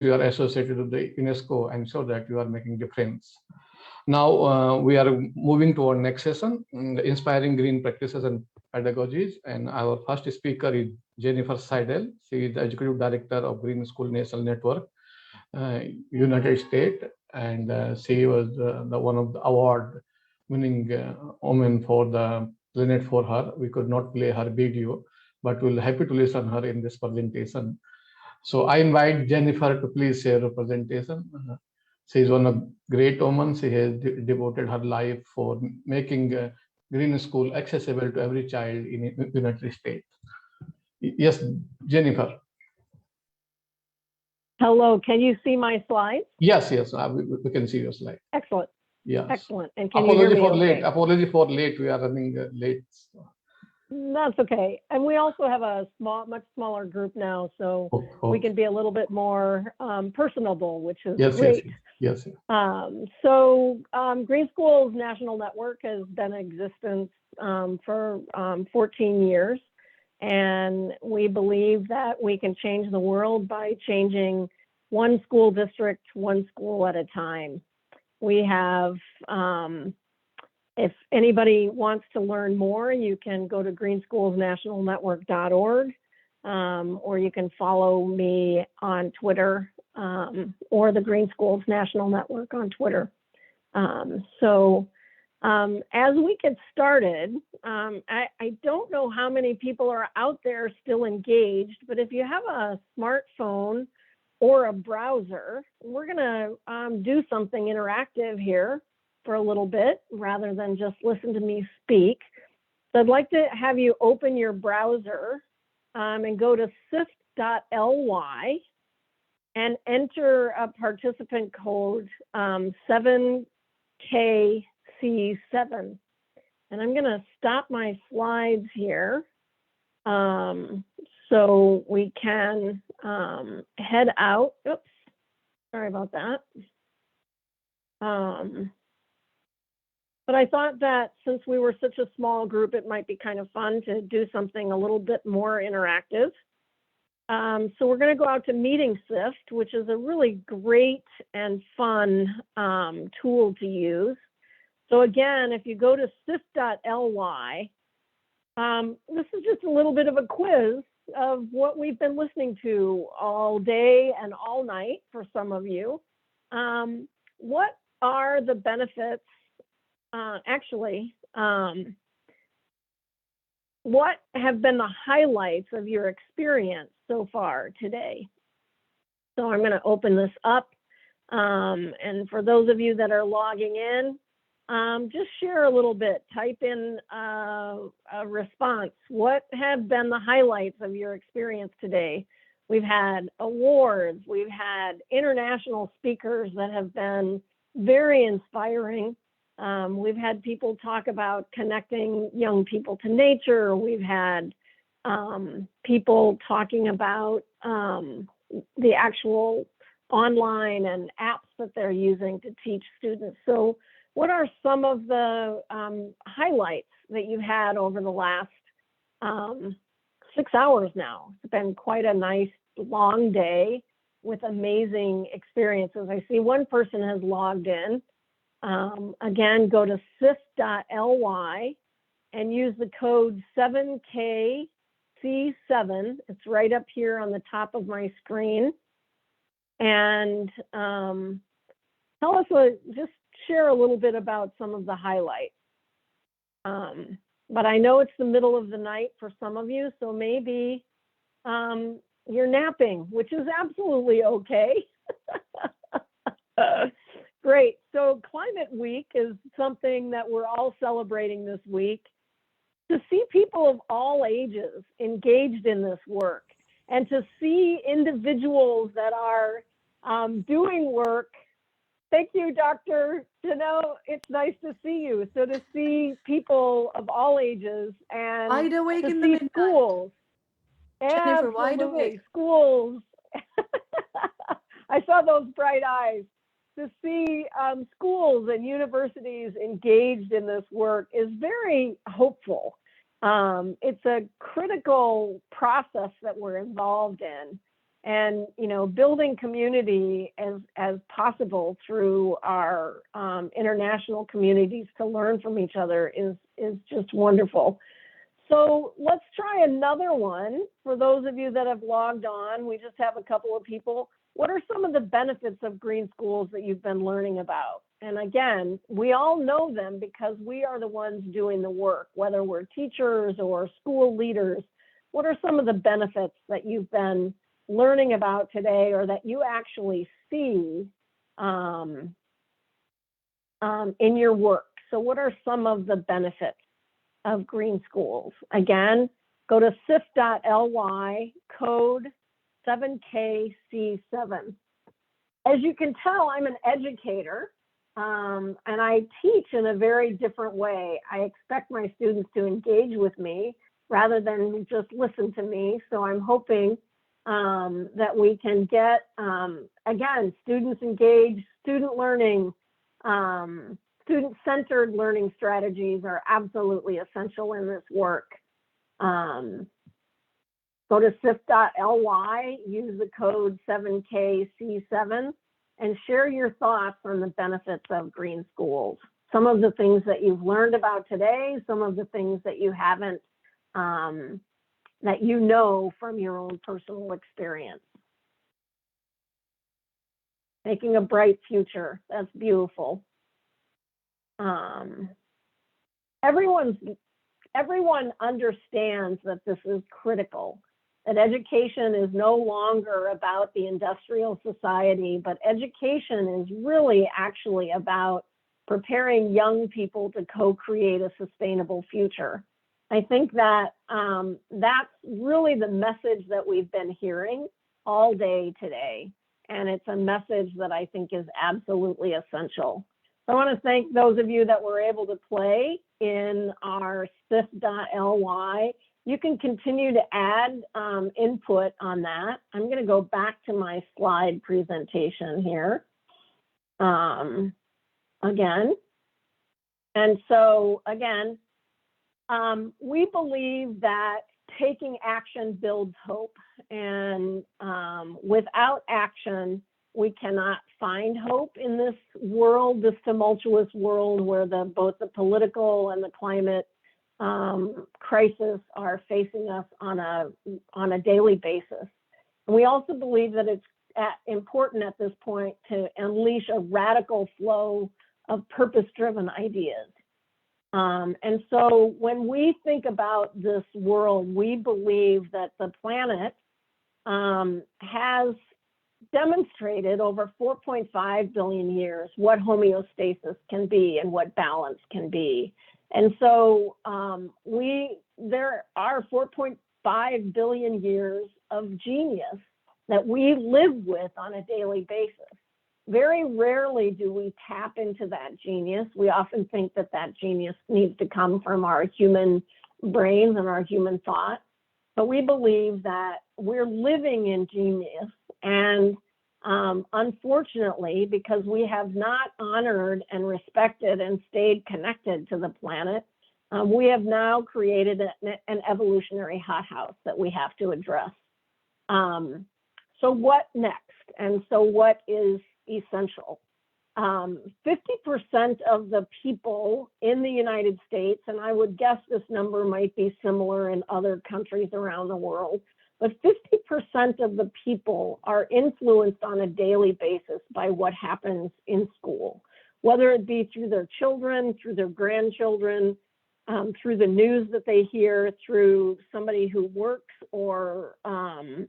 you are associated with the UNESCO, I'm sure that you are making difference. Now we are moving to our next session, inspiring green practices and pedagogies. And our first speaker is Jennifer Seydel. She is the executive director of Green School National Network, United States, and she was the one of the award-winning women for the Planet for her. We could not play her video, but we'll happy to listen her in this presentation. So I invite Jennifer to please share her presentation. She is one of great woman. She has devoted her life for making green school accessible to every child in United States. Yes, Jennifer. Hello, can you see my slides? Yes, we can see your slide. Excellent. Yes. Excellent. And can you hear me okay? Apology for late. We are running late. That's okay. And we also have a much smaller group now, so we can be a little bit more personable, which is great. Yes. Green Schools National Network has been in existence for 14 years. And we believe that we can change the world by changing one school district, one school at a time. We have, if anybody wants to learn more, you can go to greenschoolsnationalnetwork.org, or you can follow me on Twitter, or the Green Schools National Network on Twitter. As we get started, I don't know how many people are out there still engaged, but if you have a smartphone or a browser, we're gonna do something interactive here for a little bit rather than just listen to me speak. So I'd like to have you open your browser and go to sif.ly and enter a participant code 7KC7. And I'm gonna stop my slides here so we can head out. Oops, sorry about that. But I thought that since we were such a small group, it might be kind of fun to do something a little bit more interactive. So we're going to go out to Meeting Sift, which is a really great and fun tool to use. So again, if you go to sif.ly, this is just a little bit of a quiz of what we've been listening to all day and all night for some of you. What are the benefits? What have been the highlights of your experience so far today? So I'm going to open this up. And for those of you that are logging in, just share a little bit, type in a response. What have been the highlights of your experience today? We've had awards, we've had international speakers that have been very inspiring. We've had people talk about connecting young people to nature. We've had people talking about the actual online and apps that they're using to teach students. So what are some of the highlights that you've had over the last 6 hours now? It's been quite a nice long day with amazing experiences. I see one person has logged in. Again, go to sif.ly and use the code 7KC7. It's right up here on the top of my screen. And tell us just share a little bit about some of the highlights. But I know it's the middle of the night for some of you, so maybe you're napping, which is absolutely okay. Great. So Climate Week is something that we're all celebrating this week. To see people of all ages engaged in this work and to see individuals that are doing work. Thank you, Dr. Janelle. It's nice to see you. So to see people of all ages and wide awake to in see the schools. Jennifer, wide awake. Schools. I saw those bright eyes. To see schools and universities engaged in this work is very hopeful. It's a critical process that we're involved in. And, you know, building community as possible through our international communities to learn from each other is just wonderful. So let's try another one. For those of you that have logged on, we just have a couple of people. What are some of the benefits of green schools that you've been learning about? And again, we all know them because we are the ones doing the work, whether we're teachers or school leaders. What are some of the benefits that you've been learning about today, or that you actually see in your work? So what are some of the benefits of green schools? Again, go to sif.ly, code 7KC7. As you can tell, I'm an educator, and I teach in a very different way. I expect my students to engage with me rather than just listen to me. So I'm hoping that we can get, again, students engaged, student learning, student-centered learning strategies are absolutely essential in this work. Go to sif.ly, use the code 7KC7, and share your thoughts on the benefits of green schools. Some of the things that you've learned about today, some of the things that you haven't, that you know from your own personal experience. Making a bright future, that's beautiful. Everyone understands that this is critical, that education is no longer about the industrial society, but education is really actually about preparing young people to co-create a sustainable future. I think that that's really the message that we've been hearing all day today. And it's a message that I think is absolutely essential. So I want to thank those of you that were able to play in our sif.ly. You can continue to add input on that. I'm going to go back to my slide presentation here again. And so again, we believe that taking action builds hope, and without action, we cannot find hope in this world, this tumultuous world where both the political and the climate crisis are facing us on a daily basis. And we also believe that it's important at this point to unleash a radical flow of purpose-driven ideas. And so when we think about this world, we believe that the planet has demonstrated over 4.5 billion years what homeostasis can be and what balance can be. And so there are 4.5 billion years of genius that we live with on a daily basis. Very rarely do we tap into that genius. We often think that that genius needs to come from our human brains and our human thought. But we believe that we're living in genius. And unfortunately, because we have not honored and respected and stayed connected to the planet, we have now created an evolutionary hothouse that we have to address. So what next? And so what is essential? 50% of the people in the United States, and I would guess this number might be similar in other countries around the world, but 50% of the people are influenced on a daily basis by what happens in school, whether it be through their children, through their grandchildren, through the news that they hear, through somebody who works or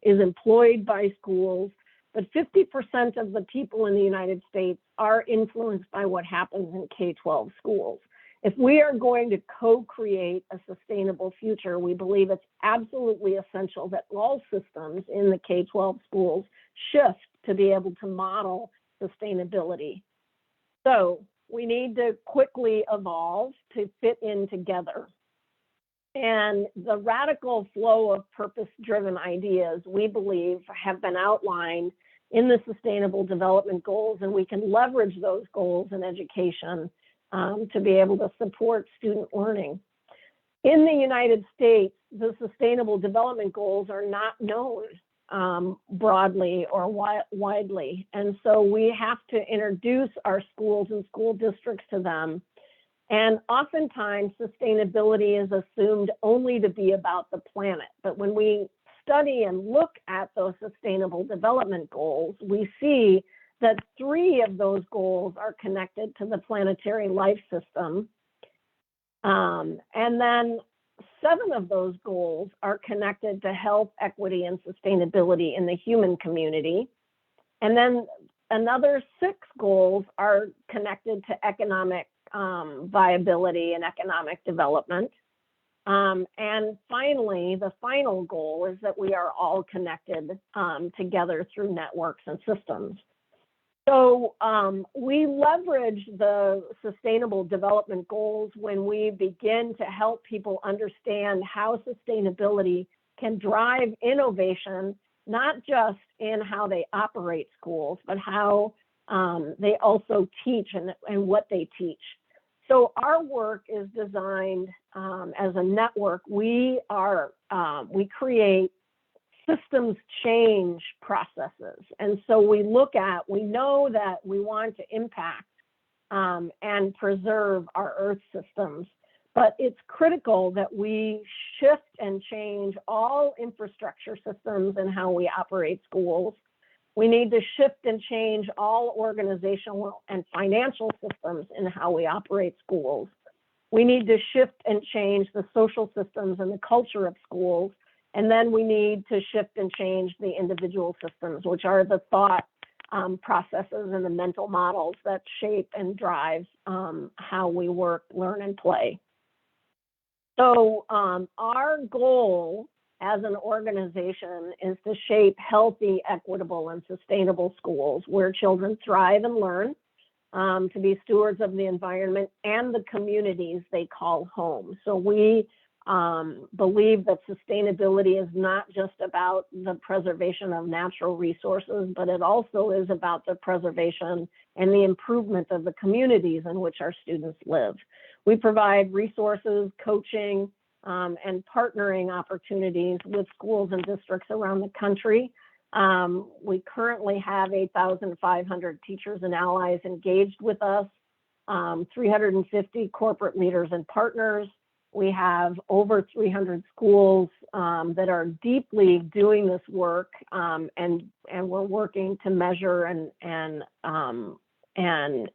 is employed by schools. But 50% of the people in the United States are influenced by what happens in K-12 schools. If we are going to co-create a sustainable future, we believe it's absolutely essential that all systems in the K-12 schools shift to be able to model sustainability. So we need to quickly evolve to fit in together. And the radical flow of purpose-driven ideas, we believe, have been outlined in the Sustainable Development Goals, and we can leverage those goals in education to be able to support student learning. In the United States, the Sustainable Development Goals are not known. broadly or widely. And so we have to introduce our schools and school districts to them. And oftentimes sustainability is assumed only to be about the planet. But when we study and look at those sustainable development goals, we see that 3 of those goals are connected to the planetary life system. And then 7 of those goals are connected to health, equity, and sustainability in the human community. And then another 6 goals are connected to economic viability and economic development. And finally, the final goal is that we are all connected together through networks and systems. So we leverage the sustainable development goals when we begin to help people understand how sustainability can drive innovation, not just in how they operate schools, but how they also teach and what they teach. So our work is designed as a network. We create systems change processes. And so we know that we want to impact and preserve our Earth systems, but it's critical that we shift and change all infrastructure systems and how we operate schools. We need to shift and change all organizational and financial systems in how we operate schools. We need to shift and change the social systems and the culture of schools. And then we need to shift and change the individual systems, which are the thought processes and the mental models that shape and drive how we work, learn, and play. So our goal as an organization is to shape healthy, equitable, and sustainable schools where children thrive and learn, to be stewards of the environment and the communities they call home. So we believe that sustainability is not just about the preservation of natural resources, but it also is about the preservation and the improvement of the communities in which our students live. We provide resources, coaching, and partnering opportunities with schools and districts around the country. We currently have 8,500 teachers and allies engaged with us, 350 corporate leaders and partners. We have over 300 schools that are deeply doing this work, and we're working to measure and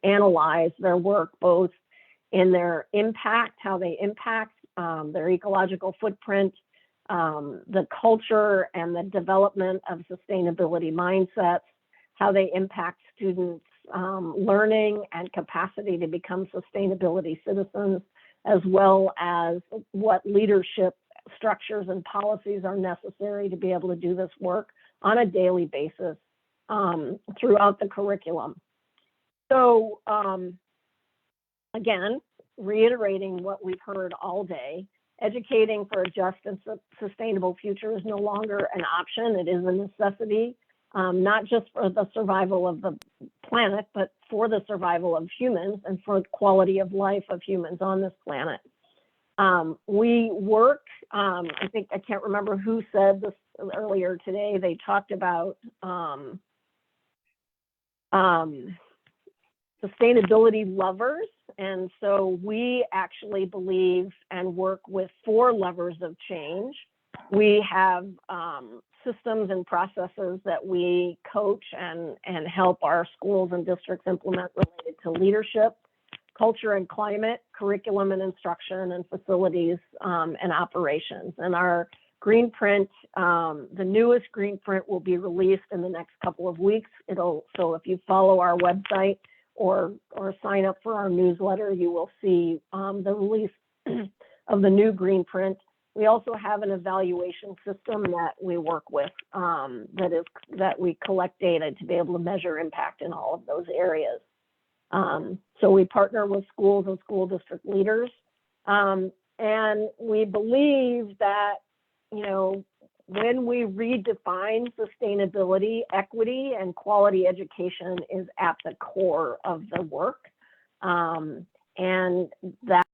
analyze their work, both in their impact, how they impact their ecological footprint, the culture and the development of sustainability mindsets, how they impact students' learning and capacity to become sustainability citizens, as well as what leadership structures and policies are necessary to be able to do this work on a daily basis throughout the curriculum. So again, reiterating what we've heard all day, educating for a just and sustainable future is no longer an option. It is a necessity, not just for the survival of the planet, but for the survival of humans and for the quality of life of humans on this planet. We work, I can't remember who said this earlier today, they talked about sustainability lovers. And so we actually believe and work with 4 levers of change. We have systems and processes that we coach and help our schools and districts implement related to leadership, culture and climate, curriculum and instruction, and facilities and operations. And our green print, the newest green print will be released in the next couple of weeks. So if you follow our website or sign up for our newsletter, you will see the release of the new green print. We also have an evaluation system that we work with that we collect data to be able to measure impact in all of those areas. So we partner with schools and school district leaders. And we believe that, when we redefine sustainability, equity and quality education is at the core of the work. And that